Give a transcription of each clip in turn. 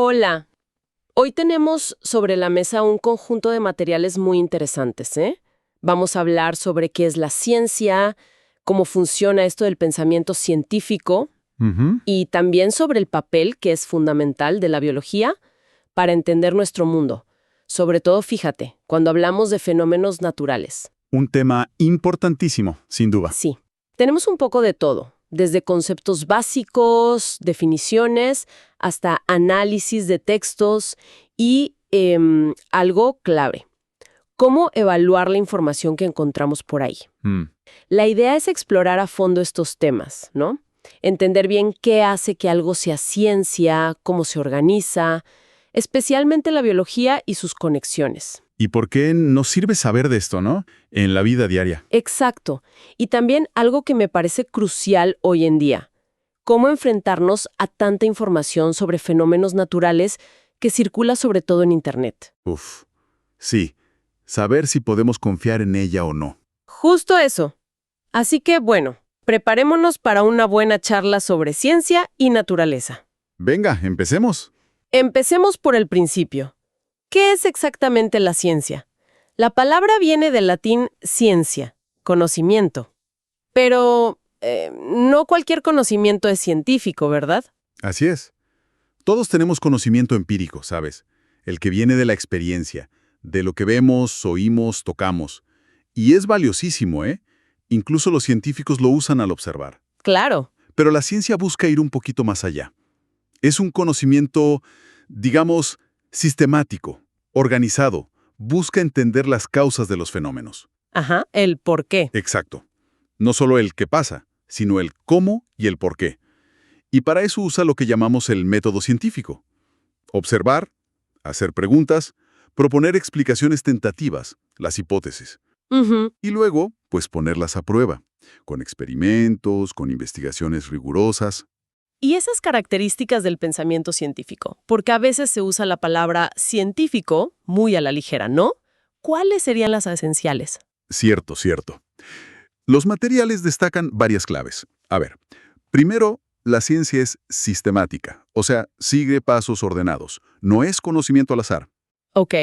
Hola. Hoy tenemos sobre la mesa un conjunto de materiales muy interesantes, ¿eh? Vamos a hablar sobre qué es la ciencia, cómo funciona esto del pensamiento científico Ujú. y también sobre el papel que es fundamental de la biología para entender nuestro mundo. Sobre todo, fíjate, cuando hablamos de fenómenos naturales. Un tema importantísimo, sin duda. Sí, tenemos un poco de todo, desde conceptos básicos, definiciones, hasta análisis de textos y algo clave, cómo evaluar la información que encontramos por ahí. Mm, La idea es explorar a fondo estos temas, ¿no? Entender bien qué hace que algo sea ciencia, cómo se organiza, especialmente la biología y sus conexiones. ¿Y por qué nos sirve saber de esto, no? En la vida diaria. Exacto. Y también algo que me parece crucial hoy en día, cómo enfrentarnos a tanta información sobre fenómenos naturales que circula sobre todo en Internet. Uf. Sí, saber si podemos confiar en ella o no. Justo eso. Así que, bueno, preparémonos para una buena charla sobre ciencia y naturaleza. Venga, empecemos. Empecemos por el principio. ¿Qué es exactamente la ciencia? La palabra viene del latín ciencia, conocimiento. Pero no cualquier conocimiento es científico, ¿verdad? Así es. Todos tenemos conocimiento empírico, ¿sabes? El que viene de la experiencia, de lo que vemos, oímos, tocamos. Y es valiosísimo, ¿eh? Incluso los científicos lo usan al observar. Claro. Pero la ciencia busca ir un poquito más allá. Es un conocimiento, digamos, sistemático, organizado. Busca entender las causas de los fenómenos. Ajá, el por qué. Exacto. No solo el qué pasa, sino el cómo y el por qué. Y para eso usa lo que llamamos el método científico. Observar, hacer preguntas, proponer explicaciones tentativas, las hipótesis. Ujú. Y luego, pues ponerlas a prueba, con experimentos, con investigaciones rigurosas. Y esas características del pensamiento científico, porque a veces se usa la palabra científico muy a la ligera, ¿no? ¿Cuáles serían las esenciales? Cierto, cierto. Los materiales destacan varias claves. A ver, primero, la ciencia es sistemática, o sea, sigue pasos ordenados. No es conocimiento al azar, Ok.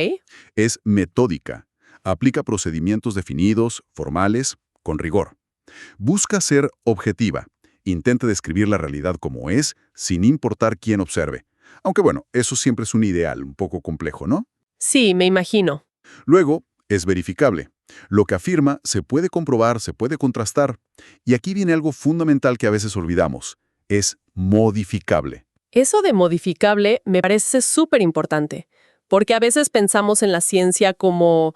es metódica. Aplica procedimientos definidos, formales, con rigor. Busca ser objetiva. Intenta describir la realidad como es, sin importar quién observe. Aunque bueno, eso siempre es un ideal, un poco complejo, ¿no? Sí, me imagino. Luego, es verificable. Lo que afirma se puede comprobar, se puede contrastar. Y aquí viene algo fundamental que a veces olvidamos. Es modificable. Eso de modificable me parece súper importante, porque a veces pensamos en la ciencia como,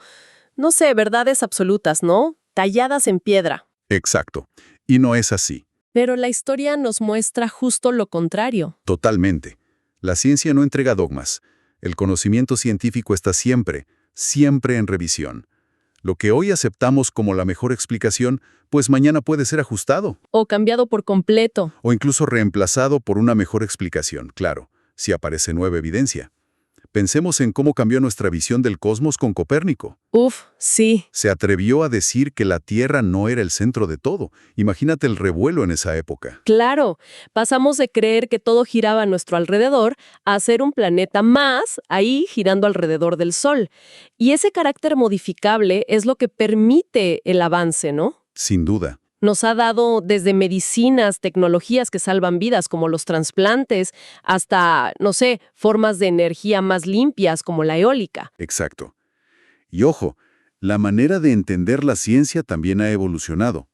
no sé, verdades absolutas, ¿no? Talladas en piedra. Exacto. Y no es así. Pero la historia nos muestra justo lo contrario. Totalmente. La ciencia no entrega dogmas. El conocimiento científico está siempre, siempre en revisión. Lo que hoy aceptamos como la mejor explicación, pues mañana puede ser ajustado, O cambiado por completo. o incluso reemplazado por una mejor explicación, claro, si aparece nueva evidencia. Pensemos en cómo cambió nuestra visión del cosmos con Copérnico. Uf, sí. Se atrevió a decir que la Tierra no era el centro de todo. Imagínate el revuelo en esa época. Claro, pasamos de creer que todo giraba a nuestro alrededor a ser un planeta más ahí girando alrededor del Sol. Y ese carácter modificable es lo que permite el avance, ¿no? Sin duda. Nos ha dado desde medicinas, tecnologías que salvan vidas como los trasplantes, hasta, no sé, formas de energía más limpias como la eólica. Exacto. Y ojo, la manera de entender la ciencia también ha evolucionado.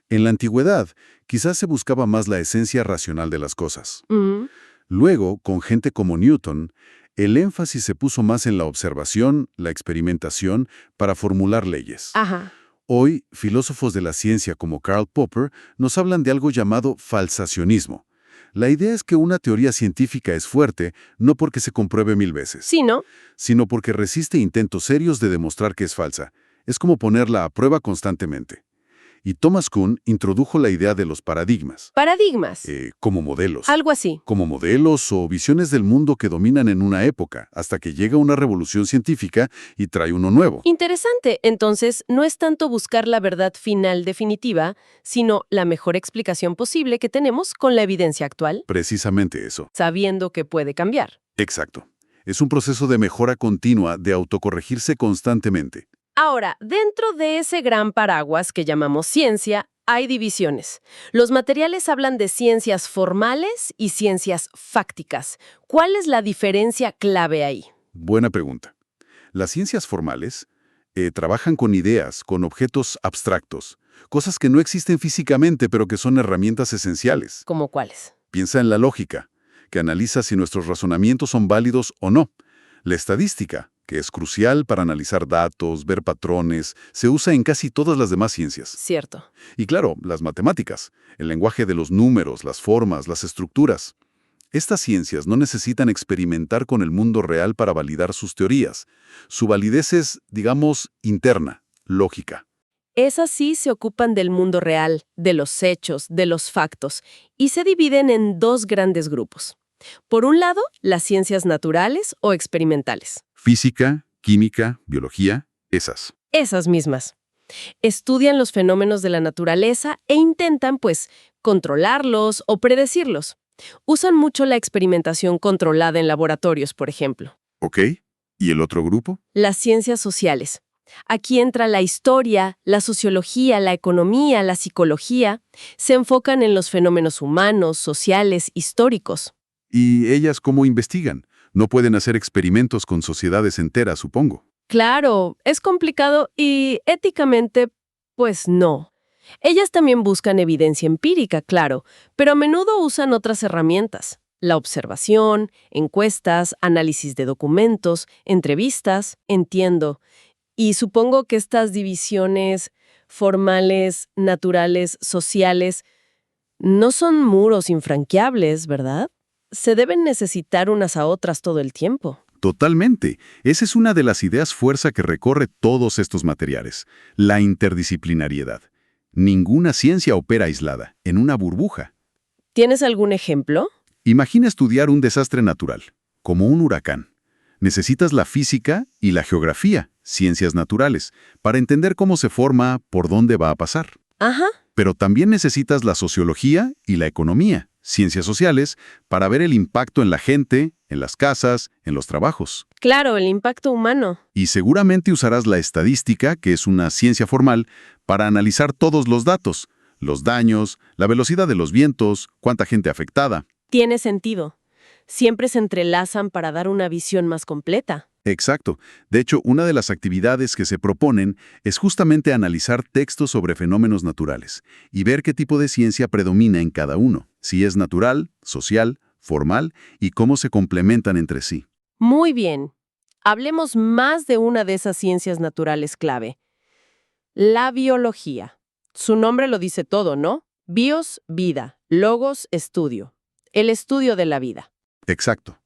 En la antigüedad, quizás se buscaba más la esencia racional de las cosas. Mm, Luego, con gente como Newton, el énfasis se puso más en la observación, la experimentación, para formular leyes. Ajá. Hoy, filósofos de la ciencia como Karl Popper nos hablan de algo llamado falsacionismo. La idea es que una teoría científica es fuerte no porque se compruebe 1000 veces, Sí, ¿no? sino porque resiste intentos serios de demostrar que es falsa. Es como ponerla a prueba constantemente. Y Thomas Kuhn introdujo la idea de los paradigmas, Paradigmas. como modelos. Algo así. Como modelos o visiones del mundo que dominan en una época, hasta que llega una revolución científica y trae uno nuevo. Interesante. Entonces, no es tanto buscar la verdad final definitiva, sino la mejor explicación posible que tenemos con la evidencia actual, Precisamente eso. sabiendo que puede cambiar. Exacto. Es un proceso de mejora continua, de autocorregirse constantemente. Ahora, dentro de ese gran paraguas que llamamos ciencia, hay divisiones. Los materiales hablan de ciencias formales y ciencias fácticas. ¿Cuál es la diferencia clave ahí? Buena pregunta. Las ciencias formales trabajan con ideas, con objetos abstractos, cosas que no existen físicamente pero que son herramientas esenciales. ¿Cómo cuáles? Piensa en la lógica, que analiza si nuestros razonamientos son válidos o no. La estadística, que es crucial para analizar datos, ver patrones, se usa en casi todas las demás ciencias. Cierto. Y claro, las matemáticas, el lenguaje de los números, las formas, las estructuras. Estas ciencias no necesitan experimentar con el mundo real para validar sus teorías. Su validez es, digamos, interna, lógica. Esas sí se ocupan del mundo real, de los hechos, de los factos, y se dividen en dos grandes grupos. Por un lado, las ciencias naturales o experimentales. Física, química, biología, esas. Esas mismas. Estudian los fenómenos de la naturaleza e intentan, pues, controlarlos o predecirlos. Usan mucho la experimentación controlada en laboratorios, por ejemplo. ¿Ok? ¿Y el otro grupo? Las ciencias sociales. Aquí entra la historia, la sociología, la economía, la psicología. Se enfocan en los fenómenos humanos, sociales, históricos. ¿Y ellas cómo investigan? No pueden hacer experimentos con sociedades enteras, supongo. Claro, es complicado y éticamente, pues no. Ellas también buscan evidencia empírica, claro, pero a menudo usan otras herramientas. La observación, encuestas, análisis de documentos, entrevistas, entiendo. Y supongo que estas divisiones formales, naturales, sociales, no son muros infranqueables, ¿verdad? Se deben necesitar unas a otras todo el tiempo. Totalmente. Esa es una de las ideas fuerza que recorre todos estos materiales, la interdisciplinariedad. Ninguna ciencia opera aislada, en una burbuja. ¿Tienes algún ejemplo? Imagina estudiar un desastre natural, como un huracán. Necesitas la física y la geografía, ciencias naturales, para entender cómo se forma, por dónde va a pasar. Ajá. Pero también necesitas la sociología y la economía, ciencias sociales, para ver el impacto en la gente, en las casas, en los trabajos. Claro, el impacto humano. Y seguramente usarás la estadística, que es una ciencia formal, para analizar todos los datos, los daños, la velocidad de los vientos, cuánta gente afectada. Tiene sentido. Siempre se entrelazan para dar una visión más completa. Exacto. De hecho, una de las actividades que se proponen es justamente analizar textos sobre fenómenos naturales y ver qué tipo de ciencia predomina en cada uno, si es natural, social, formal y cómo se complementan entre sí. Muy bien. Hablemos más de una de esas ciencias naturales clave. La biología. Su nombre lo dice todo, ¿no? Bios, vida. Logos, estudio. El estudio de la vida. Exacto.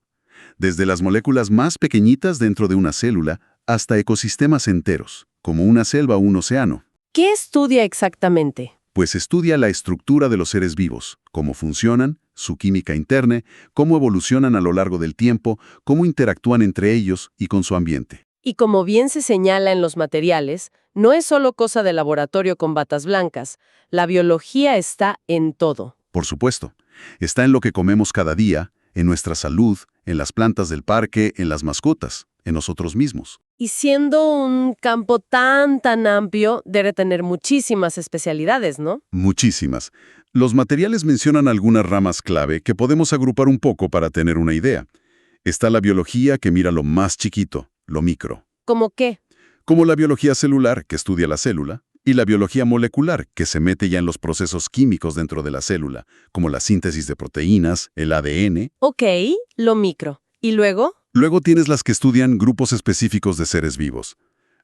Desde las moléculas más pequeñitas dentro de una célula hasta ecosistemas enteros, como una selva o un océano. ¿Qué estudia exactamente? Pues estudia la estructura de los seres vivos, cómo funcionan, su química interna, cómo evolucionan a lo largo del tiempo, cómo interactúan entre ellos y con su ambiente. Y como bien se señala en los materiales, no es solo cosa de laboratorio con batas blancas. La biología está en todo. Por supuesto, está en lo que comemos cada día, en nuestra salud, en las plantas del parque, en las mascotas, en nosotros mismos. Y siendo un campo tan amplio, debe tener muchísimas especialidades, ¿no? Muchísimas. Los materiales mencionan algunas ramas clave que podemos agrupar un poco para tener una idea. Está la biología, que mira lo más chiquito, lo micro. ¿Cómo qué? Como la biología celular, que estudia la célula, y la biología molecular, que se mete ya en los procesos químicos dentro de la célula, como la síntesis de proteínas, el ADN. Ok, lo micro. ¿Y luego? Luego tienes las que estudian grupos específicos de seres vivos.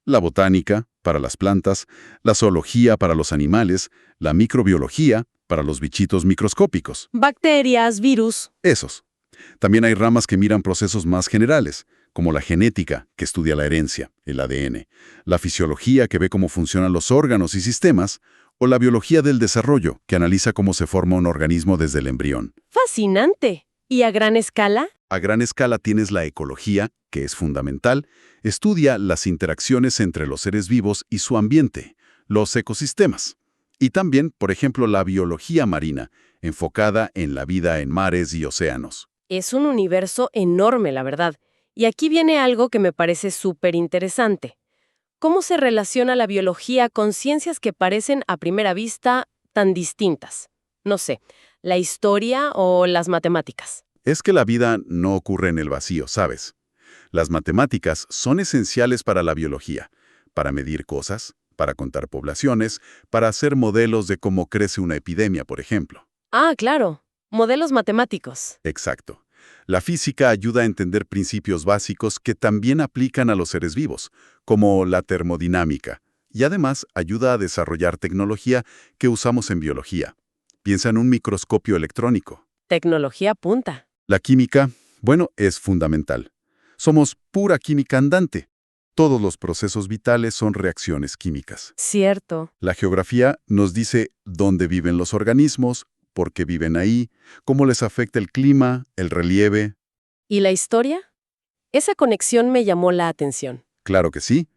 La botánica, para las plantas, la zoología para los animales, la microbiología, para los bichitos microscópicos. Bacterias, virus. Esos. También hay ramas que miran procesos más generales, como la genética, que estudia la herencia, el ADN, la fisiología, que ve cómo funcionan los órganos y sistemas, O la biología del desarrollo, que analiza cómo se forma un organismo desde el embrión. Fascinante. ¿Y a gran escala? A gran escala tienes la ecología, que es fundamental, estudia las interacciones entre los seres vivos y su ambiente, los ecosistemas. Y también, por ejemplo, la biología marina, enfocada en la vida en mares y océanos. Es un universo enorme, la verdad. Y aquí viene algo que me parece súper interesante. ¿Cómo se relaciona la biología con ciencias que parecen a primera vista tan distintas? No sé, la historia o las matemáticas. Es que la vida no ocurre en el vacío, ¿sabes? Las matemáticas son esenciales para la biología, para medir cosas, para contar poblaciones, para hacer modelos de cómo crece una epidemia, por ejemplo. Ah, claro. Modelos matemáticos. Exacto. La física ayuda a entender principios básicos que también aplican a los seres vivos, como la termodinámica, y además ayuda a desarrollar tecnología que usamos en biología. Piensa en un microscopio electrónico. Tecnología punta. La química, bueno, es fundamental. Somos pura química andante. Todos los procesos vitales son reacciones químicas. Cierto. La geografía nos dice dónde viven los organismos, por qué viven ahí, cómo les afecta el clima, el relieve. ¿Y la historia? Esa conexión me llamó la atención. Claro que sí.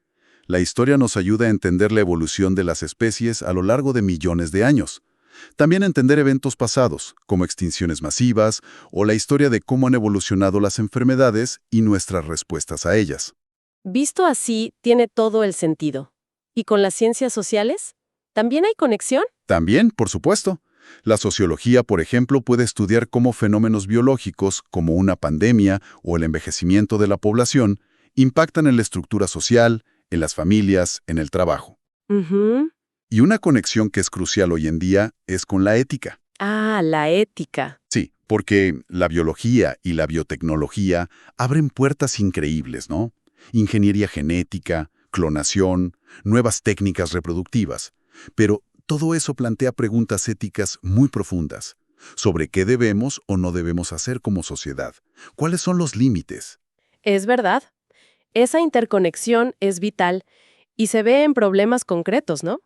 La historia nos ayuda a entender la evolución de las especies a lo largo de millones de años. También entender eventos pasados, como extinciones masivas, o la historia de cómo han evolucionado las enfermedades y nuestras respuestas a ellas. Visto así, tiene todo el sentido. ¿Y con las ciencias sociales? ¿También hay conexión? También, por supuesto. La sociología, por ejemplo, puede estudiar cómo fenómenos biológicos, como una pandemia o el envejecimiento de la población, impactan en la estructura social, en las familias, en el trabajo. Ujú. Y una conexión que es crucial hoy en día es con la ética. Ah, la ética. Sí, porque la biología y la biotecnología abren puertas increíbles, ¿no? Ingeniería genética, clonación, nuevas técnicas reproductivas. Pero todo eso plantea preguntas éticas muy profundas sobre qué debemos o no debemos hacer como sociedad. ¿Cuáles son los límites? Es verdad. Esa interconexión es vital y se ve en problemas concretos, ¿no?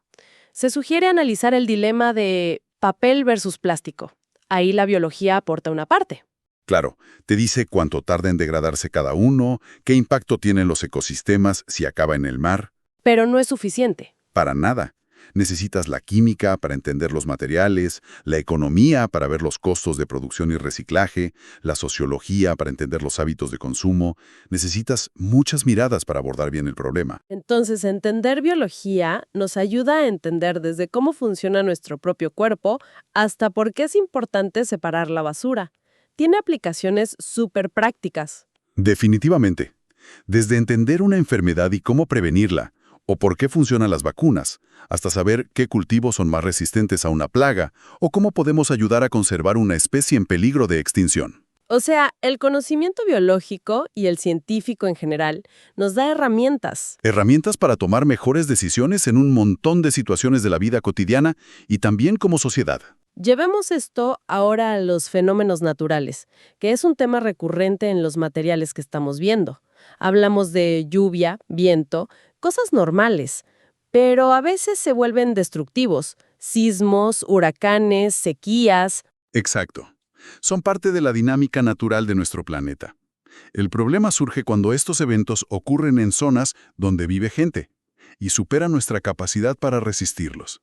Se sugiere analizar el dilema de papel versus plástico. Ahí la biología aporta una parte. Claro, te dice cuánto tarda en degradarse cada uno, qué impacto tienen los ecosistemas si acaba en el mar. Pero no es suficiente. Para nada. Necesitas la química para entender los materiales, la economía para ver los costos de producción y reciclaje, la sociología para entender los hábitos de consumo. Necesitas muchas miradas para abordar bien el problema. Entonces, entender biología nos ayuda a entender desde cómo funciona nuestro propio cuerpo hasta por qué es importante separar la basura. Tiene aplicaciones súper prácticas. Definitivamente. Desde entender una enfermedad y cómo prevenirla, o por qué funcionan las vacunas, hasta saber qué cultivos son más resistentes a una plaga, o cómo podemos ayudar a conservar una especie en peligro de extinción. O sea, el conocimiento biológico y el científico en general nos da herramientas. Herramientas para tomar mejores decisiones en un montón de situaciones de la vida cotidiana y también como sociedad. Llevemos esto ahora a los fenómenos naturales, que es un tema recurrente en los materiales que estamos viendo. Hablamos de lluvia, viento, cosas normales, pero a veces se vuelven destructivos. Sismos, huracanes, sequías. Exacto. Son parte de la dinámica natural de nuestro planeta. El problema surge cuando estos eventos ocurren en zonas donde vive gente y superan nuestra capacidad para resistirlos.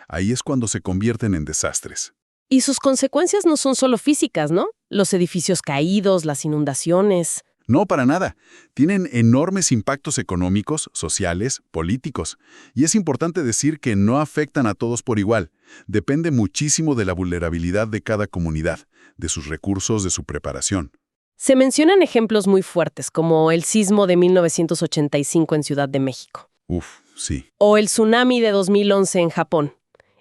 Ahí es cuando se convierten en desastres. Y sus consecuencias no son solo físicas, ¿no? Los edificios caídos, las inundaciones. No, para nada. Tienen enormes impactos económicos, sociales, políticos. Y es importante decir que no afectan a todos por igual. Depende muchísimo de la vulnerabilidad de cada comunidad, de sus recursos, de su preparación. Se mencionan ejemplos muy fuertes, como el sismo de 1985 en Ciudad de México. Sí. O el tsunami de 2011 en Japón.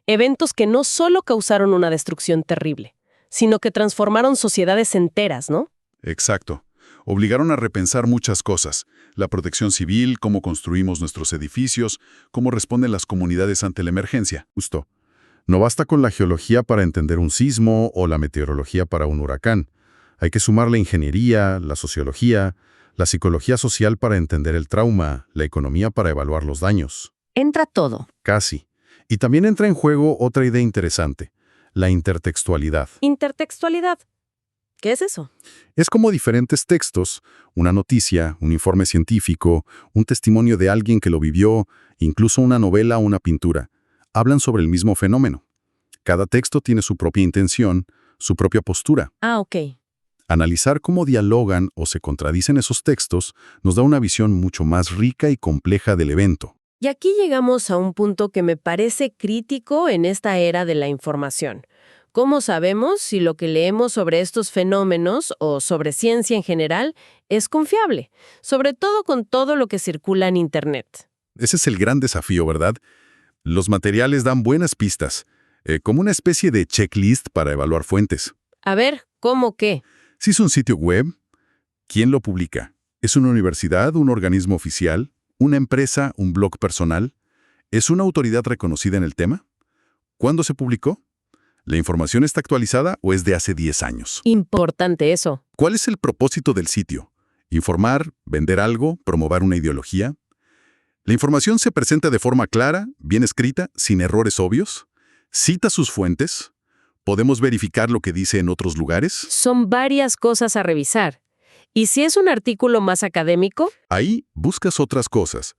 Eventos que no solo causaron una destrucción terrible, sino que transformaron sociedades enteras, ¿no? Exacto. Obligaron a repensar muchas cosas. La protección civil, cómo construimos nuestros edificios, cómo responden las comunidades ante la emergencia. Justo. No basta con la geología para entender un sismo o la meteorología para un huracán. Hay que sumar la ingeniería, la sociología, la psicología social para entender el trauma, la economía para evaluar los daños. Entra todo. Casi. Y también entra en juego otra idea interesante, la intertextualidad. Intertextualidad. ¿Qué es eso? Es como diferentes textos, una noticia, un informe científico, un testimonio de alguien que lo vivió, incluso una novela o una pintura, hablan sobre el mismo fenómeno. Cada texto tiene su propia intención, su propia postura. Ah, ok. Analizar cómo dialogan o se contradicen esos textos nos da una visión mucho más rica y compleja del evento. Y aquí llegamos a un punto que me parece crítico en esta era de la información. ¿Cómo sabemos si lo que leemos sobre estos fenómenos o sobre ciencia en general es confiable? Sobre todo con todo lo que circula en Internet. Ese es el gran desafío, ¿verdad? Los materiales dan buenas pistas, como una especie de checklist para evaluar fuentes. A ver, ¿cómo qué? Si es un sitio web, ¿quién lo publica? ¿Es una universidad, un organismo oficial, una empresa, un blog personal? ¿Es una autoridad reconocida en el tema? ¿Cuándo se publicó? ¿La información está actualizada o es de hace 10 años? Importante eso. ¿Cuál es el propósito del sitio? ¿Informar, vender algo, promover una ideología? ¿La información se presenta de forma clara, bien escrita, sin errores obvios? ¿Cita sus fuentes? ¿Podemos verificar lo que dice en otros lugares? Son varias cosas a revisar. ¿Y si es un artículo más académico? Ahí buscas otras cosas.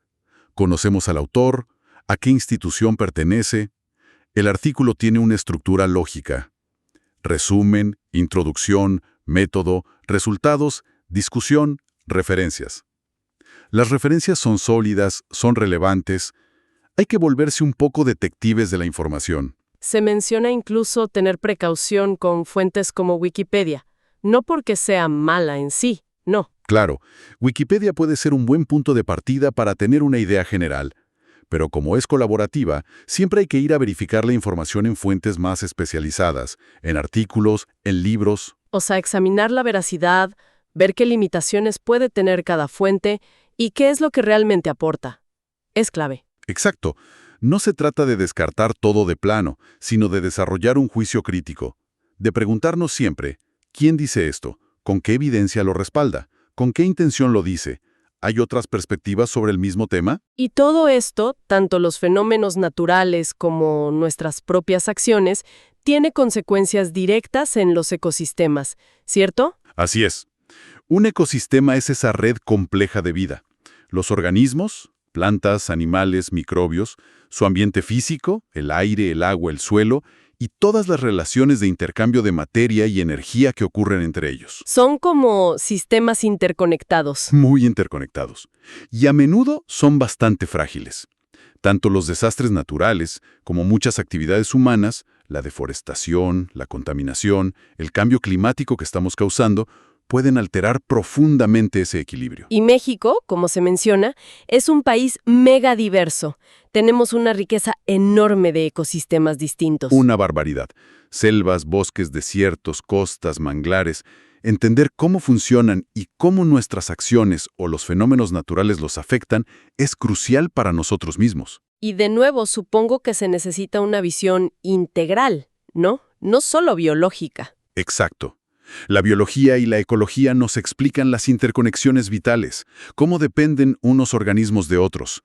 Conocemos al autor, a qué institución pertenece. El artículo tiene una estructura lógica. Resumen, introducción, método, resultados, discusión, referencias. Las referencias son sólidas, son relevantes. Hay que volverse un poco detectives de la información. Se menciona incluso tener precaución con fuentes como Wikipedia. No porque sea mala en sí, no. Claro, Wikipedia puede ser un buen punto de partida para tener una idea general, pero como es colaborativa, siempre hay que ir a verificar la información en fuentes más especializadas, en artículos, en libros. O sea, examinar la veracidad, ver qué limitaciones puede tener cada fuente y qué es lo que realmente aporta. Es clave. Exacto. No se trata de descartar todo de plano, sino de desarrollar un juicio crítico. De preguntarnos siempre, ¿quién dice esto? ¿Con qué evidencia lo respalda? ¿Con qué intención lo dice? ¿Hay otras perspectivas sobre el mismo tema? Y todo esto, tanto los fenómenos naturales como nuestras propias acciones, tiene consecuencias directas en los ecosistemas, ¿cierto? Así es. Un ecosistema es esa red compleja de vida. Los organismos, plantas, animales, microbios, su ambiente físico, el aire, el agua, el suelo, y todas las relaciones de intercambio de materia y energía que ocurren entre ellos. Son como sistemas interconectados. Muy interconectados. Y a menudo son bastante frágiles. Tanto los desastres naturales como muchas actividades humanas, la deforestación, la contaminación, el cambio climático que estamos causando, pueden alterar profundamente ese equilibrio. Y México, como se menciona, es un país mega diverso. Tenemos una riqueza enorme de ecosistemas distintos. Una barbaridad. Selvas, bosques, desiertos, costas, manglares. Entender cómo funcionan y cómo nuestras acciones o los fenómenos naturales los afectan es crucial para nosotros mismos. Y de nuevo, supongo que se necesita una visión integral, ¿no? No solo biológica. Exacto. La biología y la ecología nos explican las interconexiones vitales, cómo dependen unos organismos de otros.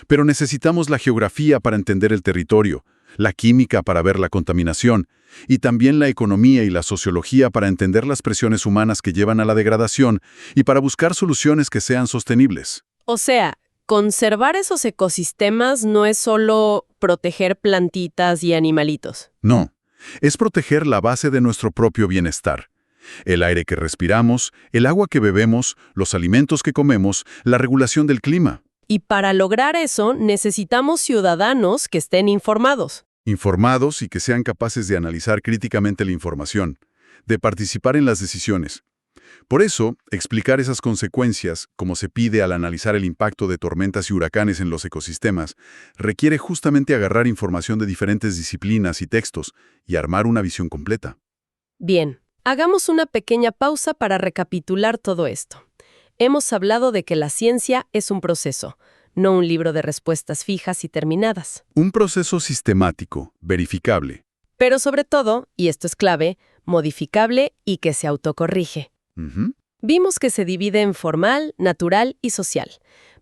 Pero necesitamos la geografía para entender el territorio, la química para ver la contaminación, y también la economía y la sociología para entender las presiones humanas que llevan a la degradación y para buscar soluciones que sean sostenibles. O sea, conservar esos ecosistemas no es solo proteger plantitas y animalitos. No, es proteger la base de nuestro propio bienestar. El aire que respiramos, el agua que bebemos, los alimentos que comemos, la regulación del clima. Y para lograr eso, necesitamos ciudadanos que estén informados. Informados y que sean capaces de analizar críticamente la información, de participar en las decisiones. Por eso, explicar esas consecuencias, como se pide al analizar el impacto de tormentas y huracanes en los ecosistemas, requiere justamente agarrar información de diferentes disciplinas y textos y armar una visión completa. Bien. Hagamos una pequeña pausa para recapitular todo esto. Hemos hablado de que la ciencia es un proceso, no un libro de respuestas fijas y terminadas. Un proceso sistemático, verificable. Pero sobre todo, y esto es clave, modificable y que se autocorrige. Vimos que se divide en formal, natural y social.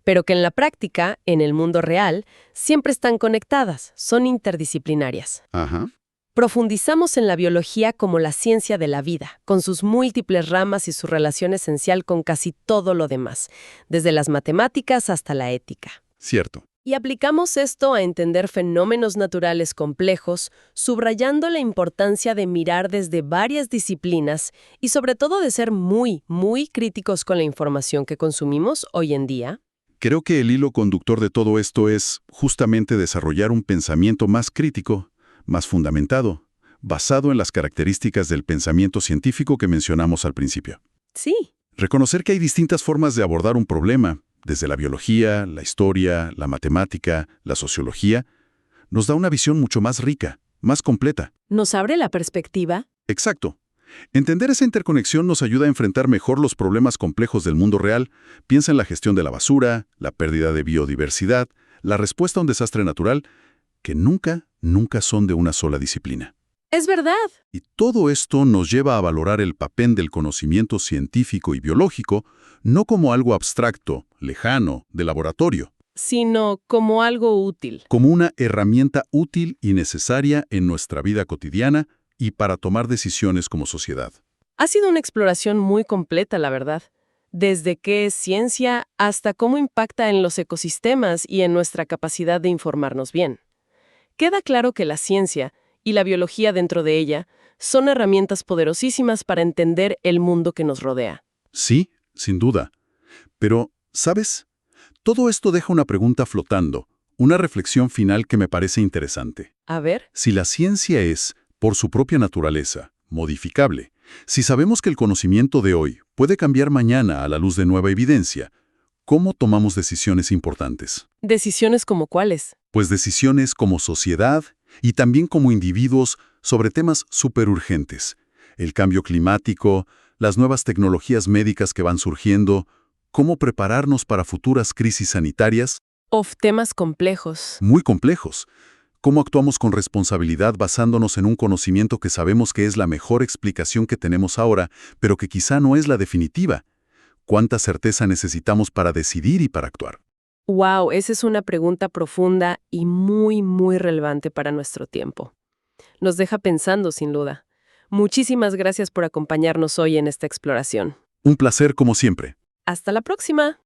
pero que en la práctica, en el mundo real, siempre están conectadas, son interdisciplinarias. Ajá. Profundizamos en la biología como la ciencia de la vida, con sus múltiples ramas y su relación esencial con casi todo lo demás, desde las matemáticas hasta la ética. Cierto. Y aplicamos esto a entender fenómenos naturales complejos, subrayando la importancia de mirar desde varias disciplinas y sobre todo de ser muy, muy críticos con la información que consumimos hoy en día. Creo que el hilo conductor de todo esto es justamente desarrollar un pensamiento más crítico, más fundamentado, basado en las características del pensamiento científico que mencionamos al principio. Sí. Reconocer que hay distintas formas de abordar un problema, desde la biología, la historia, la matemática, la sociología, nos da una visión mucho más rica, más completa. ¿Nos abre la perspectiva? Exacto. Entender esa interconexión nos ayuda a enfrentar mejor los problemas complejos del mundo real. Piensa en la gestión de la basura, la pérdida de biodiversidad, la respuesta a un desastre natural, que nunca son de una sola disciplina. Es verdad. Y todo esto nos lleva a valorar el papel del conocimiento científico y biológico no como algo abstracto, lejano, de laboratorio, Sino como algo útil. como una herramienta útil y necesaria en nuestra vida cotidiana y para tomar decisiones como sociedad. Ha sido una exploración muy completa, la verdad. Desde qué es ciencia hasta cómo impacta en los ecosistemas y en nuestra capacidad de informarnos bien. Queda claro que la ciencia, y la biología dentro de ella, son herramientas poderosísimas para entender el mundo que nos rodea. Sí, sin duda. Pero, ¿sabes? Todo esto deja una pregunta flotando, una reflexión final que me parece interesante. A ver, Si la ciencia es, por su propia naturaleza, modificable, si sabemos que el conocimiento de hoy puede cambiar mañana a la luz de nueva evidencia, ¿cómo tomamos decisiones importantes? ¿decisiones como cuáles? Pues decisiones como sociedad y también como individuos sobre temas superurgentes. El cambio climático, las nuevas tecnologías médicas que van surgiendo, cómo prepararnos para futuras crisis sanitarias Temas complejos. muy complejos. Cómo actuamos con responsabilidad basándonos en un conocimiento que sabemos que es la mejor explicación que tenemos ahora, pero que quizá no es la definitiva. ¿Cuánta certeza necesitamos para decidir y para actuar? Wow, esa es una pregunta profunda y muy, muy relevante para nuestro tiempo. Nos deja pensando, sin duda. Muchísimas gracias por acompañarnos hoy en esta exploración. Un placer como siempre. Hasta la próxima.